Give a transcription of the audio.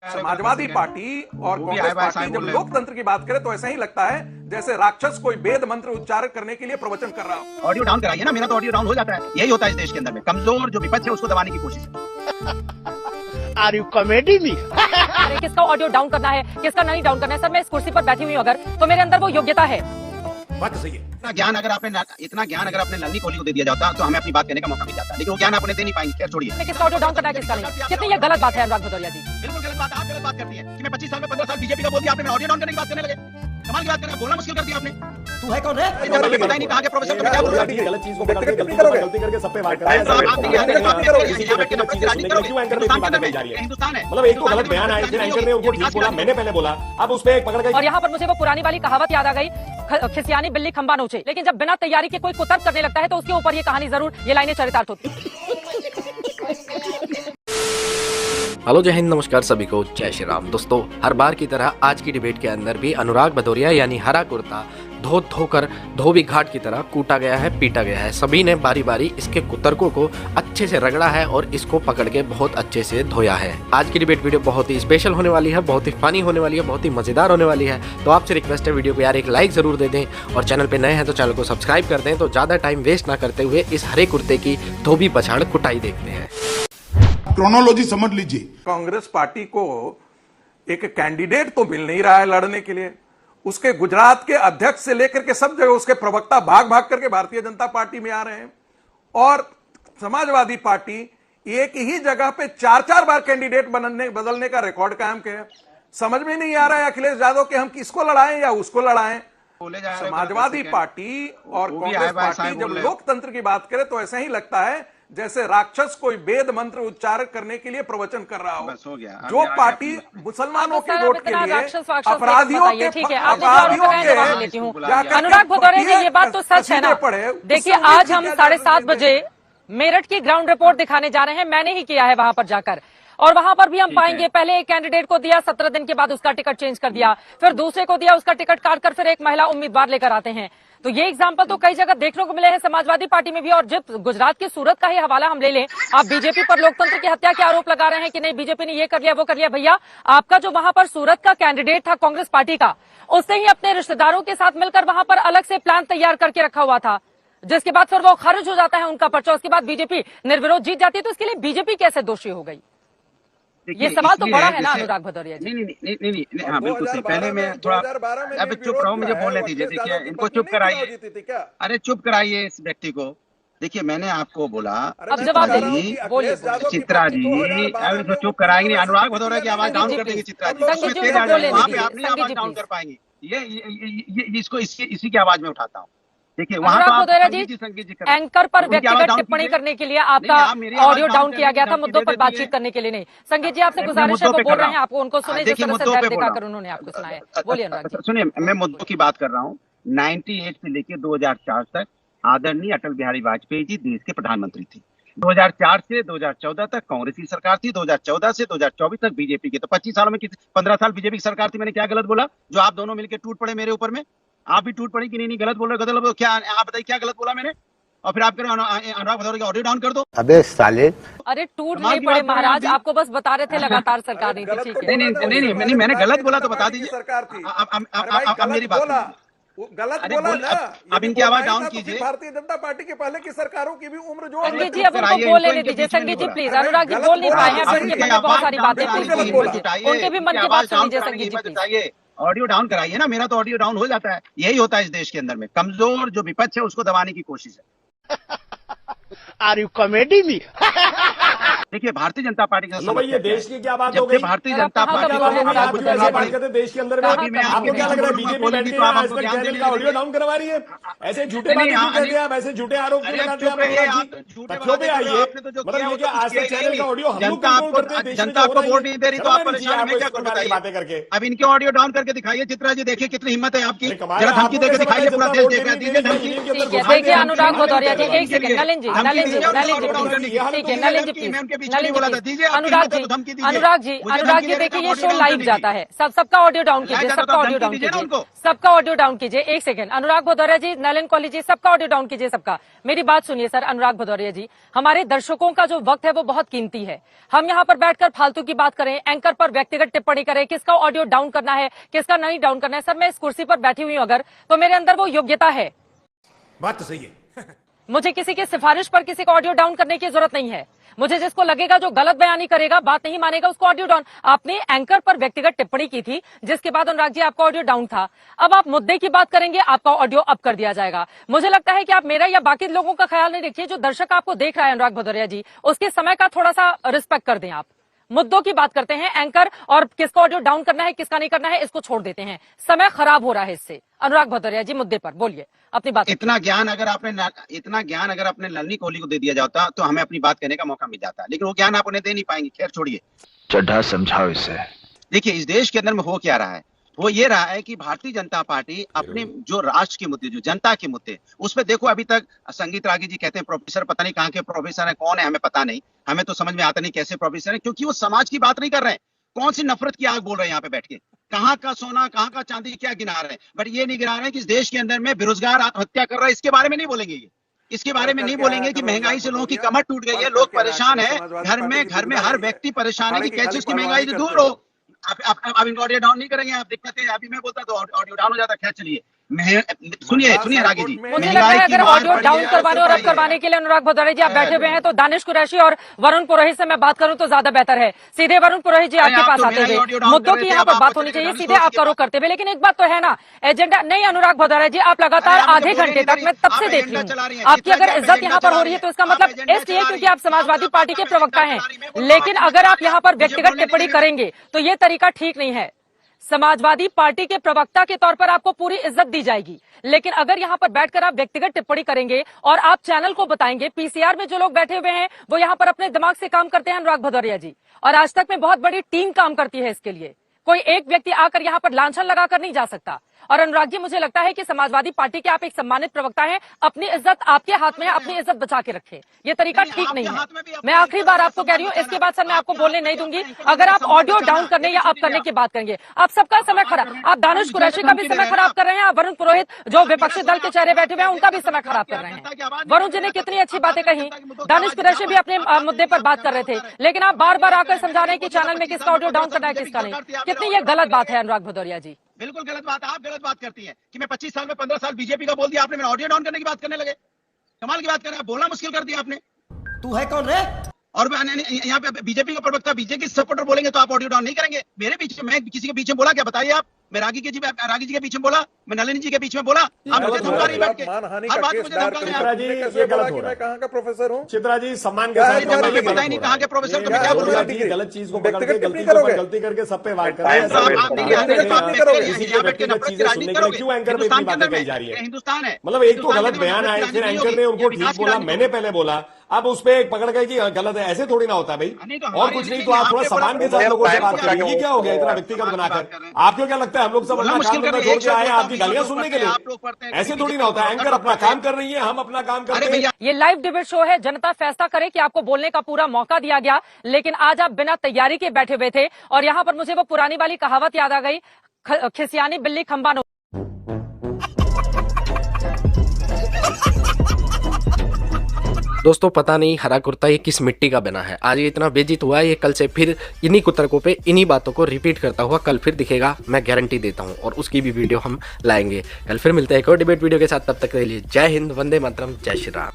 Samajwadi party और Congress party जब लोकतंत्र की बात करे तो ऐसा ही लगता है जैसे राक्षस कोई वेद मंत्र उच्चारण करने के लिए प्रवचन कर रहा हो। ऑडियो डाउन कराइए ना, मेरा तो ऑडियो डाउन हो जाता है। यही होता है इस देश के अंदर में, कमजोर जो विपक्ष है उसको दबाने की कोशिश है। Are you comedy me? किसका ऑडियो डाउन करना है, किसका नहीं डाउन करना है। सर मैं इस कुर्सी पर बैठी हुई हूँ अगर, तो मेरे अंदर वो योग्यता है। बात सही है। इतना ज्ञान अगर आपने नन्ही कोहली को दे दिया जाता तो हमें अपनी बात कहने का मौका मिल जाता, लेकिन वो ज्ञान आपने दे नहीं पाएंगे। खैर छोड़िए, किसका ऑडियो डाउन करना है, किसका नहीं। कितनी ये गलत बात है अनुराग भदौरिया जी। बिल्कुल गलत बात। आप गलत बात करती है कि मैं 25 साल में 15 साल बीजेपी का बोल दिया, आपने मैं ऑडियो डाउन करने की बात करने लगे। कमाल की बात करना, बोलना मुश्किल कर दिया आपने। तू है कौन है? मुझे पता ही नहीं कहा कि प्रोफेसर तुम क्या बोल रहे हो। गलत चीज को पकड़ के गलती करके सब पे वार कर रहे हैं। हिंदुस्तान है, मतलब एक तो गलत बयान आया, फिर एंकर ने उनको ठीक बोला, मैंने पहले बोला, अब उस पे एक पकड़ के। और यहाँ पर मुझे वो पुरानी वाली कहावत याद आ गई, खिसियानी बिल्ली खंबा नोचे। लेकिन जब बिना तैयारी के कोई कुतर्क करने लगता है तो उसके ऊपर ये कहानी जरूर, ये लाइनें चरितार्थ होती। हेलो, जय हिंद, नमस्कार सभी को, जय श्री राम। दोस्तों, हर बार की तरह आज की डिबेट के अंदर भी अनुराग भदौरिया यानी हरा कुर्ता धोकर धोबी घाट की तरह कूटा गया है, पीटा गया है। सभी ने बारी बारी इसके कुतर्कों को अच्छे से रगड़ा है और इसको पकड़ के बहुत अच्छे से धोया है। आज की डिबेट वीडियो बहुत ही स्पेशल होने वाली है, बहुत ही फनी होने वाली है, बहुत ही मजेदार होने वाली है। तो आपसे रिक्वेस्ट है, वीडियो को यार एक लाइक जरूर दे दें और चैनल पे नए हैं तो चैनल को सब्सक्राइब कर दें। तो ज्यादा टाइम वेस्ट ना करते हुए इस हरे कुर्ते की धोबी पछाड़ कुटाई देखते हैं। क्रोनोलॉजी समझ लीजिए। कांग्रेस पार्टी को एक कैंडिडेट तो मिल नहीं रहा है लड़ने के लिए। उसके गुजरात के अध्यक्ष से लेकर के सब जगह उसके प्रवक्ता भाग भाग करके भारतीय जनता पार्टी में आ रहे हैं और समाजवादी पार्टी एक ही जगह पे 4-4 बार कैंडिडेट बदलने का रिकॉर्ड कायम किया। समझ में नहीं आ रहा है अखिलेश यादव कि हम किसको लड़ाएं या उसको लड़ाएं। समाजवादी पार्टी और कांग्रेस पार्टी जब लोकतंत्र की बात करे तो ऐसा ही लगता है जैसे राक्षस कोई वेद मंत्र उच्चारण करने के लिए प्रवचन कर रहा हो। जो पार्टी मुसलमानों के वोट के लिए अपराधियों के अनुराग भदौरिया जी, ये बात तो सच है ना। देखिए, आज हम 7:30 बजे मेरठ की ग्राउंड रिपोर्ट दिखाने जा रहे हैं। मैंने ही किया है वहां पर जाकर, और वहां पर भी हम पाएंगे पहले एक कैंडिडेट को दिया, 17 दिन के बाद उसका टिकट चेंज कर दिया, फिर दूसरे को दिया, उसका टिकट काट कर फिर एक महिला उम्मीदवार लेकर आते हैं। तो ये एग्जाम्पल तो कई जगह देखने को मिले हैं समाजवादी पार्टी में भी। और जब गुजरात की सूरत का ही हवाला हम ले लें, आप बीजेपी पर लोकतंत्र की हत्या के आरोप लगा रहे हैं कि नहीं बीजेपी ने ये कर लिया वो कर लिया। भैया, आपका जो वहां पर सूरत का कैंडिडेट था कांग्रेस पार्टी का, उसने ही अपने रिश्तेदारों के साथ मिलकर वहां पर अलग से प्लान तैयार करके रखा हुआ था, जिसके बाद फिर वो खारिज हो जाता है उनका पर्चा। उसके बाद बीजेपी निर्विरोध जीत जाती है। तो इसके लिए बीजेपी कैसे दोषी हो गई? ये सवाल तो बड़ा है ना अनुराग भदौरिया जी। नहीं, हाँ बिल्कुल सही। पहले मैं थोड़ा अब चुप रहो, मुझे बोलने दीजिए। देखिए, इनको चुप कराइए। अरे चुप कराइए इस व्यक्ति को। देखिए, मैंने आपको बोला, अब जवाब बोलिए। चित्रा जी, अब चुप कराएंगे। अनुराग भदौरिया की आवाज डाउन कर देंगी चित्रा जी, वहाँ पे अपनी आवाज डाउन कर पाएंगी। ये इसको इसी की आवाज में उठाता हूँ। देखिए, वहाँ एंकर पर व्यक्तिगत टिप्पणी करने के लिए आपका ऑडियो डाउन किया गया था, मुद्दों पर बातचीत करने के लिए नहीं। संगीत जी, आपसे गुजारिश है, वो बोल रहे हैं, आपको उनको सुने जिस तरह से धैर्य दिखाकर उन्होंने आपको सुनाया। बोलिए अनुराग जी। सुनिए, मैं मुद्दों की बात कर रहा हूँ। 98 से लेकर 2004 तक आदरणीय अटल बिहारी वाजपेयी जी देश के प्रधानमंत्री थे। 2004 से 2014 तक कांग्रेस की सरकार थी। 2014 से 2024 तक बीजेपी की। तो 25 सालों में 15 साल बीजेपी की सरकार थी। मैंने क्या गलत बोला जो आप दोनों मिलकर टूट पड़े मेरे ऊपर में? आप भी टूट पड़ी कि नहीं गलत बोल रहे हो? क्या आप बताइए, क्या गलत बोला मैंने? और फिर आप कह रहे हो अनुराग भदौरिया का ऑडियो डाउन कर दो। अबे साले, अरे टूट नहीं पड़े महाराज, आपको बस बता रहे थे लगातार सरकार नहीं थी। ठीक है, नहीं, मैंने गलत बोला तो बता दीजिए। सरकार थी, अब मेरी बात गलत बोला ना। अब इनकी आवाज डाउन कीजिए। भारतीय जनता पार्टी के पहले की सरकारों की भी उम्र जो संगीत जी, अब उनको बोल लेने दीजिए। संगीत जी प्लीज, अनुराग जी बोल नहीं पाए हैं, उनके मन में बहुत सारी बातें, उनके भी मन की बात सुन लीजिए। संगीत जी प्लीज ऑडियो डाउन कराइए ना, मेरा तो ऑडियो डाउन हो जाता है। यही होता है इस देश के अंदर में, कमजोर जो विपक्ष है उसको दबाने की कोशिश है। Are you comedy me? देखिए, भारतीय जनता पार्टी का भाई, ये देश की क्या बात हो गई? भारतीय जनता पार्टी देश के अंदर में आपको क्या लग रहा है बीजेपी बैठ के चैनल का ऑडियो डाउन करवा रही है? ऐसे झूठे बातें क्यों कहते हैं आप? ऐसे झूठे आरोप क्यों लगाते हैं? तथ्यों पे आइए। मतलब ये क्या आज से चैनल का ऑडियो हम लोग कंट्रोल करते हैं? जनता आपको वोट नहीं दे रही तो आप परेशान में क्या करो? बातें करके अब इनके ऑडियो डाउन करके दिखाइए। चित्रा जी, देखिए कितनी हिम्मत है आपकी। जरा धमकी देकर दिखाइए, पूरा देश देख रहा है। देखिए अनुराग भदौरिया जी, एक सेकंड, नलिन जी, ठीक है, नलिन जी प्लीज। मैं उनके बीच में नहीं बोला था। दीजिए अनुराग जी, अनुराग जी देखिए ये शो लाइव जाता है, सबका ऑडियो डाउन कीजिए, सबका ऑडियो डाउन कीजिए, सबका ऑडियो डाउन कीजिए। एक सेकंड, अनुराग भदौरिया जी, नलिन कौली जी, सबका ऑडियो डाउन कीजिए, सबका। मेरी बात सुनिए सर, अनुराग भदौरिया जी, हमारे दर्शकों का जो वक्त है वो बहुत कीमती है। हम यहाँ पर बैठकर फालतू की बात करें, एंकर पर व्यक्तिगत टिप्पणी करें, किसका ऑडियो डाउन करना है, किसका नहीं डाउन करना है। सर मैं इस कुर्सी पर बैठी हुई हूँ अगर, तो मेरे अंदर वो योग्यता है। बात तो सही है। मुझे किसी की सिफारिश पर किसी को ऑडियो डाउन करने की जरूरत नहीं है। मुझे जिसको लगेगा जो गलत बयानी करेगा, बात नहीं मानेगा, उसको ऑडियो डाउन। आपने एंकर पर व्यक्तिगत टिप्पणी की थी, जिसके बाद अनुराग जी आपका ऑडियो डाउन था। अब आप मुद्दे की बात करेंगे, आपका ऑडियो अप कर दिया जाएगा। मुझे लगता है कि आप मेरा या बाकी लोगों का ख्याल नहीं रखिए। जो दर्शक आपको देख रहा है अनुराग भदौरिया जी, उसके समय का थोड़ा सा रिस्पेक्ट कर दें। आप मुद्दों की बात करते हैं, एंकर और किसका ऑडियो डाउन करना है किसका नहीं करना है इसको छोड़ देते हैं। समय खराब हो रहा है इससे। अनुराग भदौरिया जी मुद्दे पर बोलिए अपनी बात। इतना ज्ञान अगर आपने नलिनी कोहली को दे दिया जाता तो हमें अपनी बात कहने का मौका मिल जाता, लेकिन वो ज्ञान आप उन्हें दे नहीं पाएंगे। खैर छोड़िए, चड्ढा समझाओ इसे। देखिए इस देश के अंदर में हो क्या रहा है, वो ये रहा है कि भारतीय जनता पार्टी अपने जो राष्ट्र के मुद्दे, जो जनता के मुद्दे, उस पर देखो अभी तक संगीत रागी जी कहते हैं प्रोफेसर, पता नहीं कहाँ के प्रोफेसर है, कौन है हमें पता नहीं, हमें तो समझ में आता नहीं कैसे प्रोफेसर है, क्योंकि वो समाज की बात नहीं कर रहे हैं। कौन सी नफरत की आग बोल रहे हैं यहाँ पे बैठ के, कहाँ का सोना कहाँ का चांदी क्या गिना रहे हैं, बट ये नहीं गिना रहे हैं कि इस देश के अंदर में बेरोजगार आत्महत्या कर रहा है। इसके बारे में नहीं बोलेंगे ये, इसके बारे में नहीं बोलेंगे कि महंगाई से लोगों की कमर टूट गई है, लोग परेशान है, घर में हर व्यक्ति परेशान है कि कैसे उसकी महंगाई से दूर हो। आप इनको ऑडियो डाउन नहीं करेंगे, आप दिक्कत है। अभी मैं बोलता तो ऑडियो डाउन हो जाता। खैर चलिए, सुनिए रागी जी, मुझे लगता है अगर ऑडियो डाउन करवाने और अप करवाने के लिए अनुराग भदौरिया जी आप बैठे हुए हैं, तो दानिश कुरैशी और वरुण पुरोहित से मैं बात करूं तो ज्यादा बेहतर है। सीधे वरुण पुरोहित जी आपके पास आते हुए, मुद्दों की यहाँ पर बात होनी चाहिए, सीधे आप करो करते हुए। लेकिन एक बात तो है ना, एजेंडा नहीं। अनुराग भदौरिया जी आप लगातार आधे घंटे तक, मैं तब से देख रही हूँ, आपकी अगर इज्जत यहाँ पर हो रही है तो इसका मतलब इसलिए क्योंकि आप समाजवादी पार्टी के प्रवक्ता हैं। लेकिन अगर आप यहाँ पर व्यक्तिगत टिप्पणी करेंगे तो ये तरीका ठीक नहीं है। समाजवादी पार्टी के प्रवक्ता के तौर पर आपको पूरी इज्जत दी जाएगी, लेकिन अगर यहां पर बैठकर आप व्यक्तिगत टिप्पणी करेंगे और आप चैनल को बताएंगे, पीसीआर में जो लोग बैठे हुए हैं वो यहां पर अपने दिमाग से काम करते हैं अनुराग भदौरिया जी, और आज तक में बहुत बड़ी टीम काम करती है इसके लिए। कोई एक व्यक्ति आकर यहां पर लांछन लगाकर नहीं जा सकता। और अनुराग जी मुझे लगता है कि समाजवादी पार्टी के आप एक सम्मानित प्रवक्ता हैं, अपनी इज्जत आपके हाथ में है, अपनी इज्जत बचा के रखें। ये तरीका ठीक नहीं है। मैं आखिरी बार आपको कह रही हूँ, इसके बाद सर मैं आपको बोलने नहीं दूंगी। अगर आप ऑडियो डाउन करने या अप करने की बात करेंगे, आप सबका समय खराब, आप दानिश कुरैशी का भी समय खराब कर रहे हैं, आप वरुण पुरोहित जो विपक्षी दल के चेहरे बैठे हुए हैं उनका भी समय खराब कर रहे हैं। वरुण जी ने कितनी अच्छी बातें कही, दानिश कुरैशी भी अपने मुद्दे पर बात कर रहे थे, लेकिन आप बार बार आकर समझा रहे हैं कि चैनल में किसका ऑडियो डाउन करना है किसका नहीं। कितनी ये गलत बात है अनुराग भदौरिया जी। बिल्कुल गलत बात। आप गलत बात करती हैं कि मैं 25 साल में 15 साल बीजेपी का बोल दिया आपने, मैं ऑडियो डाउन करने की बात करने लगे। कमाल की बात कर रहे हैं, बोलना मुश्किल कर दिया आपने। तू है कौन रे? और यहाँ पे बीजेपी का प्रवक्ता बीजेपी सपोर्टर बोलेंगे तो आप ऑडियो डाउन नहीं करेंगे। मेरे बीच में, मैं किसी के बीच में बोला क्या बताइए आप? मैं रागी जी के बीच में बोला, मैं नलिनी जी के बीच में बोला, आप मुझे धमका रही बैठ के, हर बात मुझे धमका रही हैं। ये गलत हो रहा है। कहाँ का प्रोफेसर हूँ? चित्रा जी सम्मान के साथ पता ही नहीं कहाँ के प्रोफेसर को मैं क्या बोलूंगा। गलत चीज को पकड़ के गलती करके सब पे वार कर रहे हैं। हिंदुस्तान है, मतलब एक तो गलत बयान आए, फिर एंकर ने उनको ठीक बोला, मैंने पहले बोला, अब उस पे एक पकड़ गए कि गलत है। ऐसे थोड़ी ना होता है भाई, और कुछ नहीं तो आप थोड़ा सम्मान के साथ लोगों से बात करेंगे। ये क्या हो गया इतना व्यक्तिगत बनाकर? आपको क्या लगता है हम लोग सब अपना काम करना छोड़ के आए हैं आपकी गालियां सुनने के लिए? ऐसे थोड़ी ना होता है। एंकर अपना काम कर रही है, हम अपना काम करते हैं। ये लाइव डिबेट शो है, जनता फैसला करे कि आपको बोलने का पूरा मौका दिया गया, लेकिन आज आप बिना तैयारी के बैठे हुए थे। और यहाँ पर मुझे वो पुरानी वाली कहावत याद आ गई, खिसियानी बिल्ली खंबा नो। दोस्तों पता नहीं हरा कुर्ता ये किस मिट्टी का बना है। आज ये इतना बेइज्जत हुआ है, ये कल से फिर इन्हीं कुतर्कों पे इन्हीं बातों को रिपीट करता हुआ कल फिर दिखेगा, मैं गारंटी देता हूँ। और उसकी भी वीडियो हम लाएंगे। कल फिर मिलते हैं एक और डिबेट वीडियो के साथ, तब तक के लिए जय हिंद, वंदे मातरम, जय श्री राम।